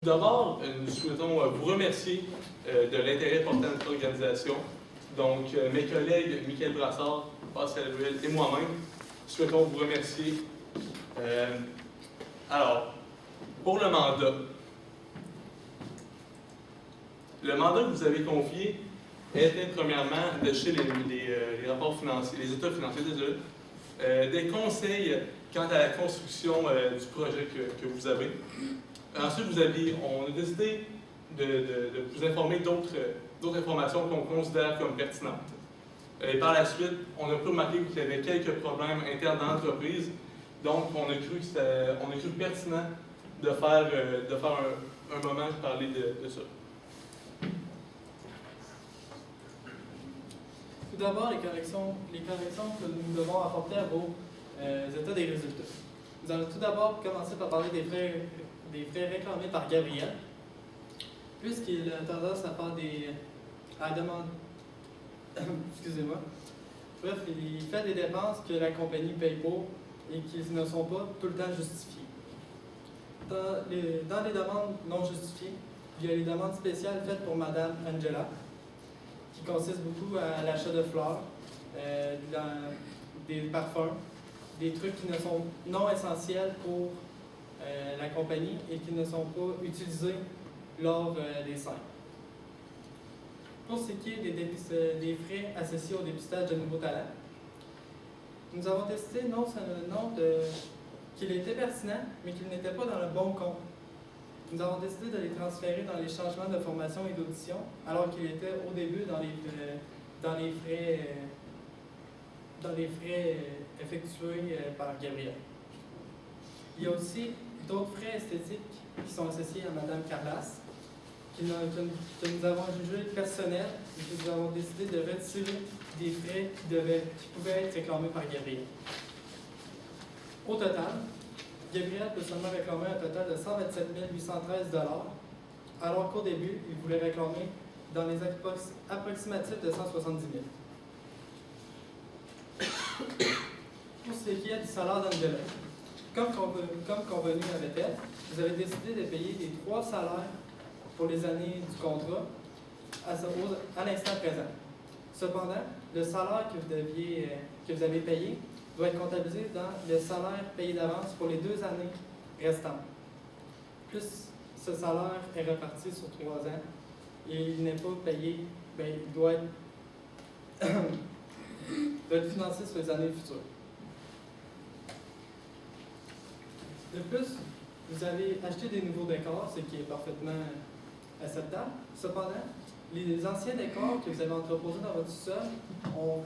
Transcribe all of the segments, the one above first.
D'abord, nous souhaitons vous remercier de l'intérêt porté à notre organisation. Donc, mes collègues Michael Brassard, Pascal Ruel et moi-même souhaitons vous remercier. Alors, pour le mandat que vous avez confié était premièrement d'acheter les rapports financiers, les états financiers, des conseils quant à la construction du projet que vous avez. Ensuite, on a décidé de vous informer d'autres informations qu'on considère comme pertinentes. Et par la suite, on a pu remarquer qu'il y avait quelques problèmes internes dans l'entreprise, donc on a cru pertinent de faire un moment pour parler de ça. Tout d'abord, les corrections que nous devons apporter à vos états des résultats. Nous allons tout d'abord commencer par parler des frais réclamés par Gabriel, puisqu'il a tendance à faire à demander. Excusez-moi. Bref, il fait des dépenses que la compagnie paye pour et qui ne sont pas tout le temps justifiées. Dans les demandes non justifiées, il y a les demandes spéciales faites pour Madame Angela, qui consistent beaucoup à l'achat de fleurs, des parfums, des trucs qui ne sont non essentiels pour la compagnie et qui ne sont pas utilisés lors des scènes. Pour ce qui est des frais associés au dépistage de nouveaux talents, nous avons testé qu'il était pertinent, mais qu'il n'était pas dans le bon compte. Nous avons décidé de les transférer dans les changements de formation et d'audition, alors qu'il était au début dans les frais effectués par Gabriel. Il y a aussi d'autres frais esthétiques qui sont associés à Mme Carlas, que nous avons jugés personnels et que nous avons décidé de retirer des frais qui pouvaient être réclamés par Gabriel. Au total, Gabriel peut seulement réclamer un total de 127 813 $, alors qu'au début, il voulait réclamer dans les approximatifs de 170 000. Pour ce qui est du salaire d'Angela, comme convenu avec elle, vous avez décidé de payer les 3 salaires pour les années du contrat à l'instant présent. Cependant, le salaire que vous avez payé doit être comptabilisé dans le salaire payé d'avance pour les 2 années restantes. Plus ce salaire est réparti sur 3 ans et il n'est pas payé, il doit être financé sur les années futures. De plus, vous avez acheté des nouveaux décors, ce qui est parfaitement acceptable. Cependant, les anciens décors que vous avez entreposés dans votre sol ont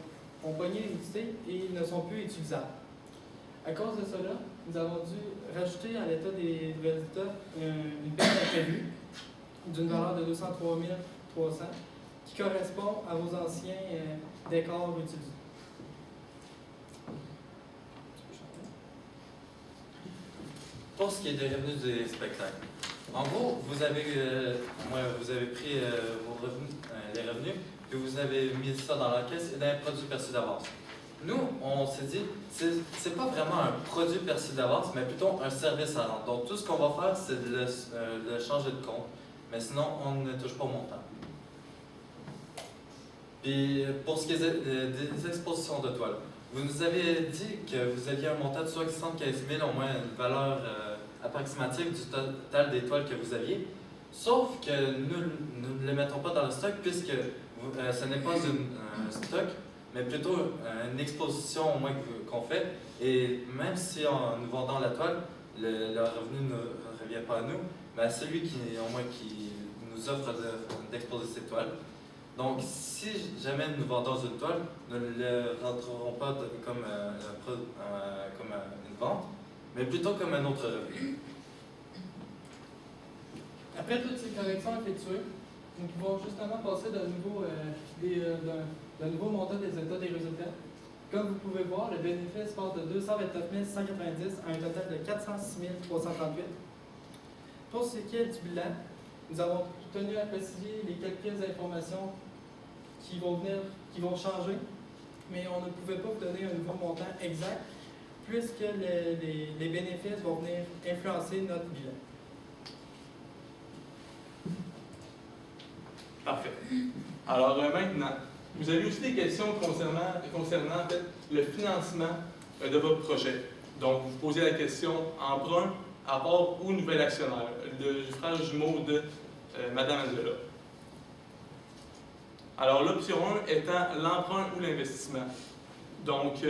pogné l'humidité et ils ne sont plus utilisables. À cause de cela, nous avons dû rajouter à l'état des résultats une paie imprévue d'une valeur de 203 300 qui correspond à vos anciens décors utilisés. Pour ce qui est des revenus des spectacles, en gros, vous avez pris vos revenus, les revenus, puis vous avez mis ça dans la caisse et dans un produit perçu d'avance. Nous, on s'est dit, c'est pas vraiment un produit perçu d'avance, mais plutôt un service à rendre. Donc, tout ce qu'on va faire, c'est de le changer de compte, mais sinon, on ne touche pas au montant. Puis, pour ce qui est des expositions de toiles, vous nous avez dit que vous aviez un montant de 75 000, au moins une valeur approximative du total des toiles que vous aviez, sauf que nous ne les mettons pas dans le stock puisque ce n'est pas un stock, mais plutôt une exposition au moins qu'on fait. Et même si nous vendons la toile, le revenu ne revient pas à nous, mais à celui qui nous offre d'exposer ces toiles. Donc, si jamais nous vendons une toile, nous ne le rentrerons pas comme une vente, mais plutôt comme un autre revenu. Après toutes ces corrections effectuées, nous pouvons justement passer d'un nouveau montant des états des résultats. Comme vous pouvez voir, le bénéfice passe de 229 190 à un total de 406 338. Pour ce qui est du bilan, nous avons tenu à préciser les quelques informations qui vont changer, mais on ne pouvait pas vous donner un nouveau montant exact puisque les bénéfices vont venir influencer notre bilan. Parfait. Alors maintenant, vous avez aussi des questions concernant en fait, le financement de votre projet. Donc, vous posez la question emprunt, apport ou nouvel actionnaire, le frère jumeau de Mme Angela. Alors, l'option 1 étant l'emprunt ou l'investissement. Donc,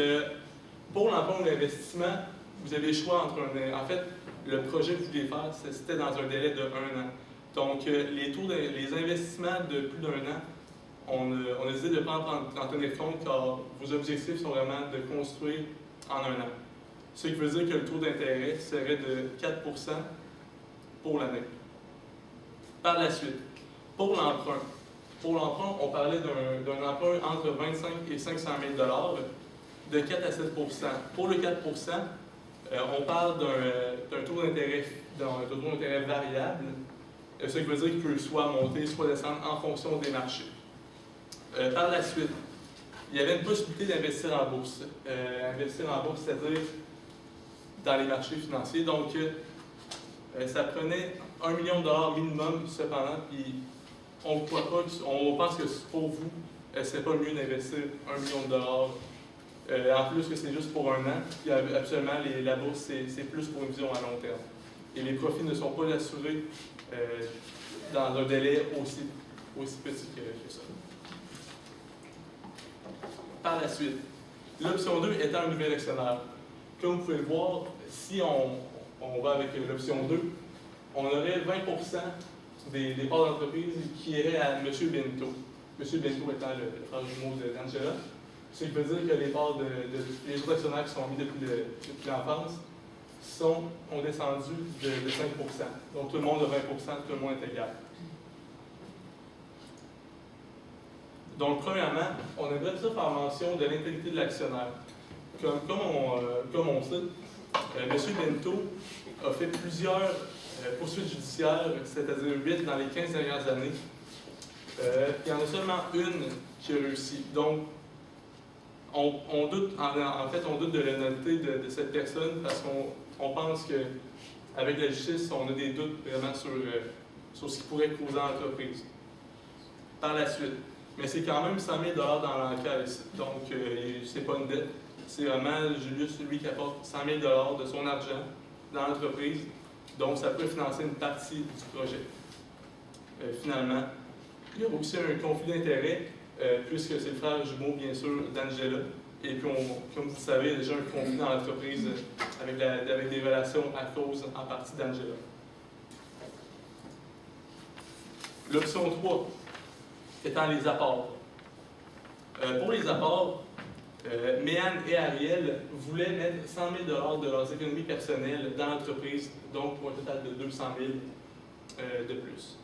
pour l'emprunt ou l'investissement, vous avez le choix entre en fait, le projet que vous voulez faire, c'était dans un délai de 1 an. Donc, les investissements de plus d'1 an, on a décidé de ne pas en tenir compte car vos objectifs sont vraiment de construire en 1 an. Ce qui veut dire que le taux d'intérêt serait de 4 % pour l'année. Par la suite, pour l'emprunt, on parlait d'un emprunt entre 25 et 500 000 de 4 à 7 %. Pour le 4 %, on parle d'un taux d'intérêt variable, ce qui veut dire qu'il peut soit monter, soit descendre en fonction des marchés. Par la suite, il y avait une possibilité d'investir en bourse. Investir en bourse, c'est-à-dire dans les marchés financiers. Donc, ça prenait 1 million de dollars minimum, cependant, puis on pense que pour vous, c'est pas mieux d'investir 1 million de dollars. En plus que c'est juste pour 1 an, puis absolument, la bourse, c'est plus pour une vision à long terme. Et les profits ne sont pas assurés dans un délai aussi petit que ça. Par la suite, l'option 2 étant un nouvel actionnaire. Comme vous pouvez le voir, si on va avec l'option 2, on aurait 20 % des parts d'entreprise qui iraient à M. Bento. M. Bento étant le frère jumeau d'Angela. Ce qui veut dire que les parts les autres actionnaires qui sont mis depuis l'enfance ont descendu de 5 %. Donc tout le monde a 20 %, tout le monde est égal. Donc, premièrement, on aimerait ça faire mention de l'intégrité de l'actionnaire. Comme on sait, M. Bento a fait plusieurs poursuites judiciaires, c'est-à-dire 8 dans les 15 dernières années. Il y en a seulement une qui a réussi. Donc, on doute, on doute de l'honnêteté de cette personne parce qu'on pense qu'avec la justice, on a des doutes vraiment sur ce qui pourrait causer l'entreprise. Par la suite. Mais c'est quand même 100 000 $ dans l'encaisse. Donc, c'est pas une dette. C'est vraiment Julius, lui, qui apporte 100 000 $ de son argent dans l'entreprise. Donc, ça peut financer une partie du projet. Finalement, il y a aussi un conflit d'intérêt, puisque c'est le frère jumeau, bien sûr, d'Angela. Et puis, comme vous le savez, il y a déjà un conflit dans l'entreprise avec des relations à cause, en partie, d'Angela. L'option 3 étant les apports. Pour les apports, Méane et Ariel voulaient mettre 100 000 $ de leurs économies personnelles dans l'entreprise, donc pour un total de 200 000 de plus.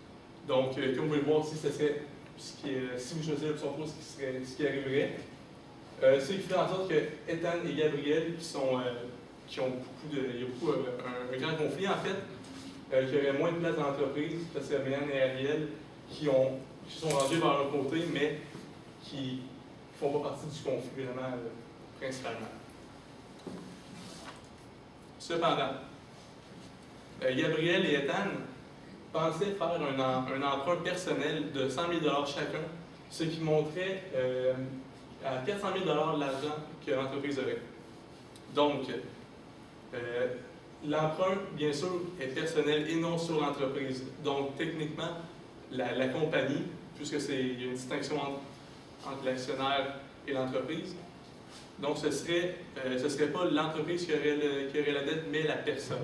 Donc, comme vous pouvez le voir ici, ce serait si vous choisissez l'option 3, ce qui arriverait. Ce qui fait en sorte que Ethan et Gabriel, qui ont un grand conflit, en fait, qui aurait moins de place dans l'entreprise, parce que Méane et Ariel qui sont rangés vers leur côté, mais qui ne font pas partie du conflit vraiment principalement. Cependant, Gabriel et Ethan pensaient faire un emprunt personnel de 100 000 $ chacun, ce qui montrait à 400 000 $ l'argent que l'entreprise aurait. Donc, l'emprunt, bien sûr, est personnel et non sur l'entreprise. Donc, techniquement, la compagnie, puisque il y a une distinction entre l'actionnaire et l'entreprise, donc ce serait pas l'entreprise qui aurait la dette, mais la personne.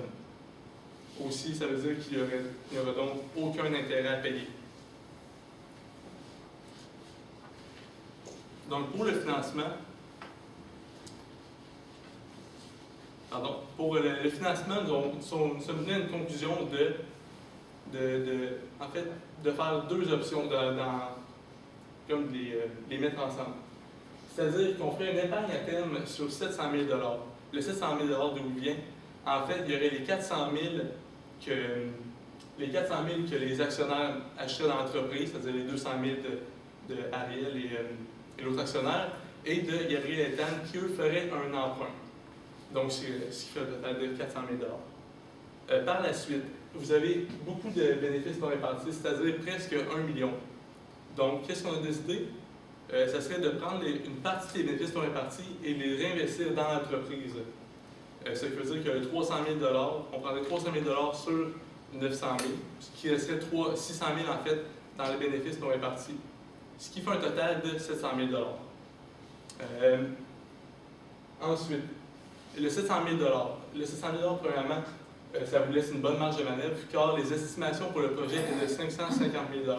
Aussi, ça veut dire qu'il n'y aurait donc aucun intérêt à payer. Donc, pour le financement, le financement, nous sommes venus à une conclusion de faire 2 options, comme les mettre ensemble. C'est-à-dire qu'on ferait une épargne à terme sur 700 000 $. Le 700 000 $ d'où il vient, en fait, il y aurait les 400 000 que les actionnaires achèteraient dans l'entreprise, c'est-à-dire les 200 000 de Ariel et l'autre actionnaire, et de Gabriel et Ethan, qui eux feraient un emprunt. Donc, ce qui fait un total de 400 000 $. Par la suite, vous avez beaucoup de bénéfices non répartis, c'est-à-dire presque 1 million. Donc, qu'est-ce qu'on a décidé? Ça serait de prendre une partie des bénéfices non répartis et les réinvestir dans l'entreprise. Ça veut dire que 300 000 on prendrait 300 000 sur 900 000, ce qui resterait 600 000 en fait dans les bénéfices non répartis, ce qui fait un total de 700 000 Ensuite, le 700 000 Le 700 000 premièrement, ça vous laisse une bonne marge de manœuvre car les estimations pour le projet étaient de 550 000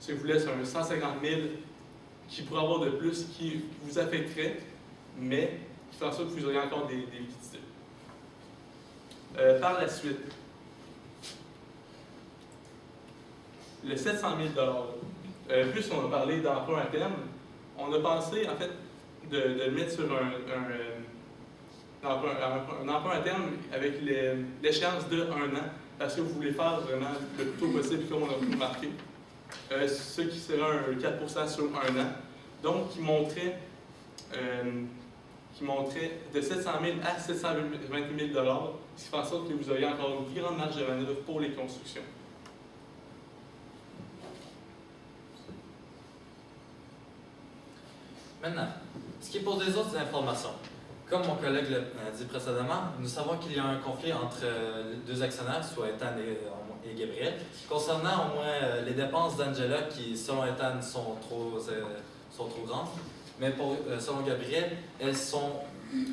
ça vous laisse un 150 000 qui pourrait avoir de plus qui vous affecterait, mais qui fait en sorte que vous auriez encore des liquidités. Par la suite, le 700 000 plus on a parlé d'emprunt à terme, on a pensé en fait de le mettre sur un emprunt à terme avec l'échéance de 1 an, parce que vous voulez faire vraiment le plus tôt possible, comme on a pu remarquer. Ce qui serait un 4% sur 1 an, donc qui monterait de 700 000 à 728 000 ce qui fait en sorte que vous auriez encore une grande marge de manœuvre pour les constructions. Maintenant, ce qui est pour des autres informations. Comme mon collègue l'a dit précédemment, nous savons qu'il y a un conflit entre les deux actionnaires, soit Ethan et Gabriel, concernant au moins les dépenses d'Angela qui, selon Ethan, sont trop grandes, mais selon Gabriel, elles sont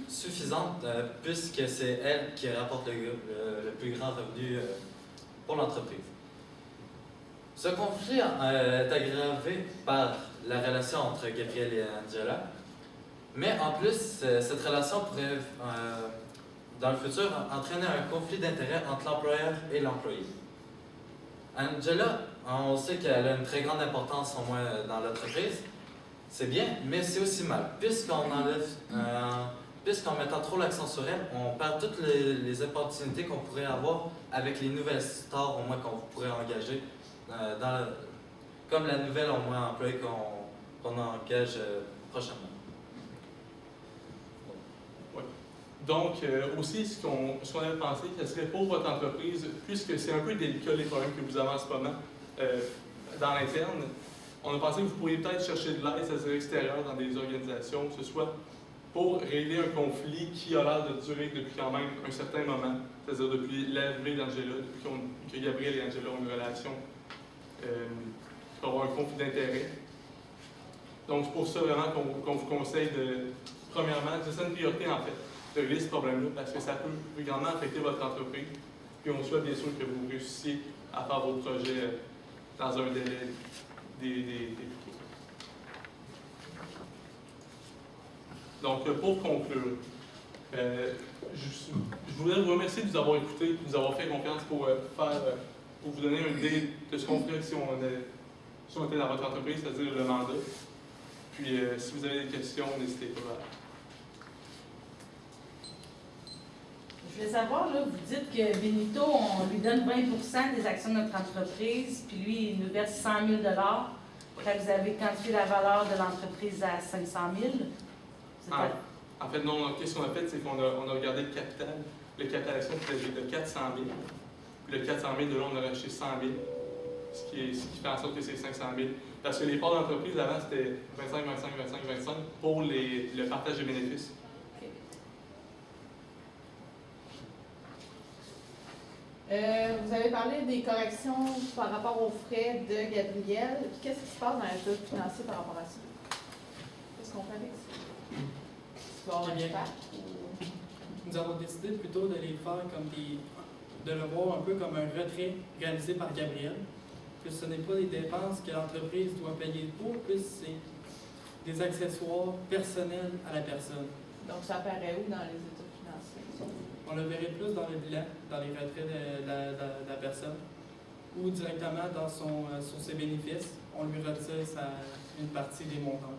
suffisantes puisque c'est elle qui rapporte le plus grand revenu pour l'entreprise. Ce conflit est aggravé par la relation entre Gabriel et Angela, mais en plus, cette relation pourrait, dans le futur, entraîner un conflit d'intérêts entre l'employeur et l'employé. Angela, on sait qu'elle a une très grande importance, au moins dans l'entreprise. C'est bien, mais c'est aussi mal. Puisqu'en mettant trop l'accent sur elle, on perd toutes les opportunités qu'on pourrait avoir avec les nouvelles stars, au moins qu'on pourrait engager, comme la nouvelle, au moins, employée qu'on engage prochainement. Donc, aussi, ce qu'on avait pensé, ce serait pour votre entreprise, puisque c'est un peu délicat les problèmes que vous avez en ce moment dans l'interne, on a pensé que vous pourriez peut-être chercher de l'aide, c'est-à-dire extérieure, dans des organisations, que ce soit pour régler un conflit qui a l'air de durer depuis quand même un certain moment, c'est-à-dire depuis l'arrivée d'Angela, depuis que Gabriel et Angela ont une relation, pour avoir un conflit d'intérêts. Donc, c'est pour ça vraiment qu'on vous conseille de, premièrement, c'est une priorité en fait, de régler ce problème-là, parce que ça peut grandement affecter votre entreprise. Puis on souhaite bien sûr que vous réussissiez à faire vos projets dans un délai des Donc, pour conclure, je voudrais vous remercier de nous avoir écoutés, de nous avoir fait confiance pour vous donner une idée de ce qu'on ferait si on était dans votre entreprise, c'est-à-dire le mandat. Puis, si vous avez des questions, n'hésitez pas. Je voulais savoir, là, vous dites que Benito, on lui donne 20% des actions de notre entreprise, puis lui, il nous verse 100 000 Quand vous avez quantifié la valeur de l'entreprise à 500 000 En fait, non, qu'est-ce qu'on a fait, c'est qu'on a regardé le capital. Le capital d'action était de 400 000. Puis le 400 000, de là, on a racheté 100 000, ce qui fait en sorte que c'est 500 000. Parce que les parts d'entreprise, avant, c'était 25, 25, 25, 25 pour le partage des bénéfices. Vous avez parlé des corrections par rapport aux frais de Gabriel. Qu'est-ce qui se passe dans l'état financier par rapport à ça? Qu'est-ce qu'on fait avec ça? Tu vas avoir un impact? Nous avons décidé plutôt de les faire comme de le voir un peu comme un retrait réalisé par Gabriel. Que ce n'est pas des dépenses que l'entreprise doit payer pour, plus c'est des accessoires personnels à la personne. Donc ça apparaît où dans les états financiers? On le verrait plus dans le bilan, dans les retraits de la personne, ou directement sur ses bénéfices. On lui retire une partie des montants.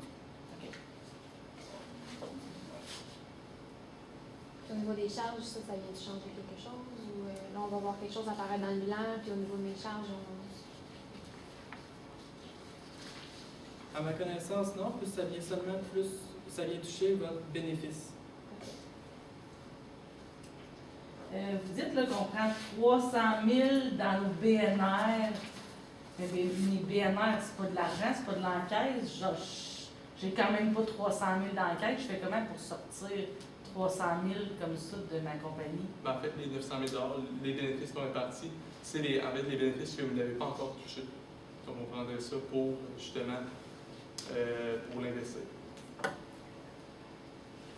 Okay. Au niveau des charges, ça vient de changer quelque chose? Ou là, on va voir quelque chose apparaître dans le bilan, puis au niveau de mes charges, À ma connaissance, non, plus ça vient ça vient toucher votre bénéfice. Vous dites là, qu'on prend 300 000 dans nos BNR. Mais mes BNR, c'est pas de l'argent, c'est pas de l'encaisse. Genre, j'ai quand même pas 300 000 d'encaisse. Je fais comment pour sortir 300 000 comme ça de ma compagnie? Ben, en fait, les 900 000 les bénéfices qu'on est partis, c'est les bénéfices que vous n'avez pas encore touchés. Donc, on prendrait ça pour, justement, pour l'investir.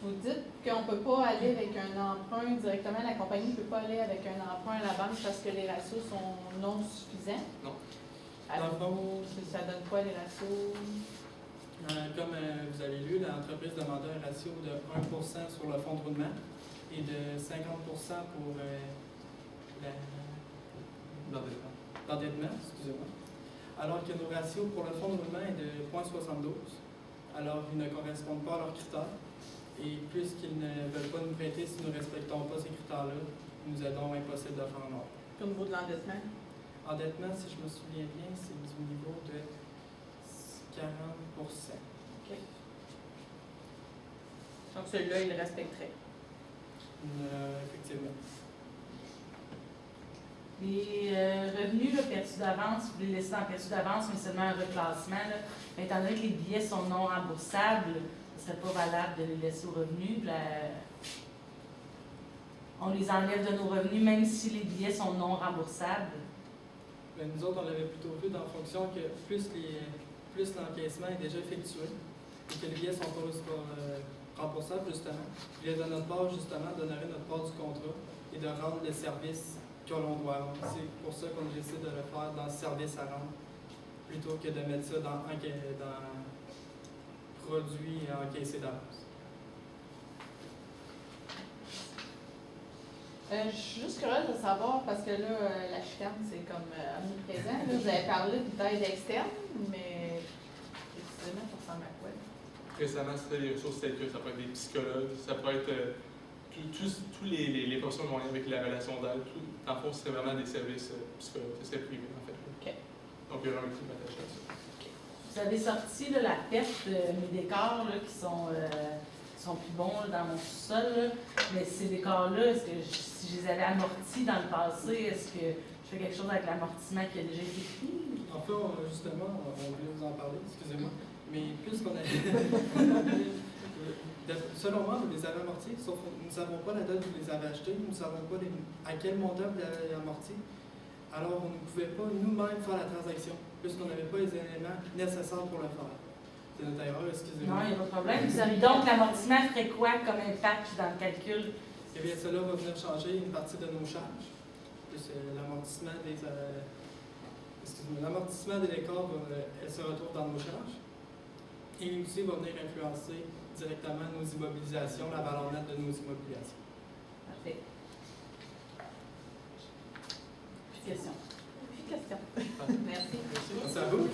Vous dites qu'on ne peut pas aller avec un emprunt directement, la compagnie ne peut pas aller avec un emprunt à la banque parce que les ratios sont non suffisants? Non. Dans le fond, Ça donne quoi les ratios? Comme vous avez lu, l'entreprise demandait un ratio de 1% sur le fonds de roulement et de 50% pour l'endettement, excusez-moi. Alors que nos ratios pour le fonds de roulement est de 0,72. Alors, ils ne correspondent pas à leurs critères. Et puisqu'ils ne veulent pas nous prêter si nous ne respectons pas ces critères-là, nous aidons impossible de faire en ordre. Au niveau de l'endettement? Endettement, si je me souviens bien, c'est du niveau de 40%. OK. Donc celui-là, il le respecterait. Effectivement. Les revenus là, perçus d'avance, vous les laissez en perçus d'avance, mais seulement un reclassement. Là. Mais étant donné que les billets sont non remboursables, ce ne serait pas valable de les laisser aux revenus. On les enlève de nos revenus, même si les billets sont non remboursables. Mais nous autres, on l'avait plutôt vu en fonction que plus l'encaissement est déjà effectué et que les billets sont pas remboursables, justement, puis de notre part, justement, d'honorer notre part du contrat et de rendre le service que l'on doit rendre. C'est pour ça qu'on décide de le faire dans le service à rendre, plutôt que de mettre ça dans produit encaissé d'avance. Je suis juste curieuse de savoir, parce que là, la chicane, c'est comme omniprésent. Là, vous avez parlé d'aide externe, mais précisément, ça ressemble à quoi? Récemment, c'était des ressources telles que ça peut être des psychologues, ça peut être tous les personnes vont avec la relation d'aide. En fond, c'est vraiment des services psychologues, c'est privé en fait. OK. Donc, il y aura un petit attaché à ça. Vous avez sorti là, la perte de mes décors là, qui sont plus bons là, dans mon sous-sol. Là. Mais ces décors-là, est-ce que si je les avais amortis dans le passé, est-ce que je fais quelque chose avec l'amortissement qui a déjà été pris? En fait, justement, on voulait vous en parler, excusez-moi, mais puisqu'on a... Selon moi, vous les avez amortis, sauf que nous ne savons pas la date où vous les avez achetés, nous ne savons pas à quel montant vous les avez amortis. Alors, on ne pouvait pas nous-mêmes faire la transaction, puisqu'on n'avait pas les éléments nécessaires pour le faire. C'est notre erreur, excusez-moi. Non, il n'y a pas de problème. Donc, l'amortissement ferait quoi comme impact dans le calcul? Eh bien, cela va venir changer une partie de nos charges. L'amortissement des... l'amortissement des décors, elle se retrouve dans nos charges. Et aussi, va venir influencer directement nos immobilisations, la valeur nette de nos immobilisations. Parfait. Plus de questions. Plus de questions. Merci. Merci à vous.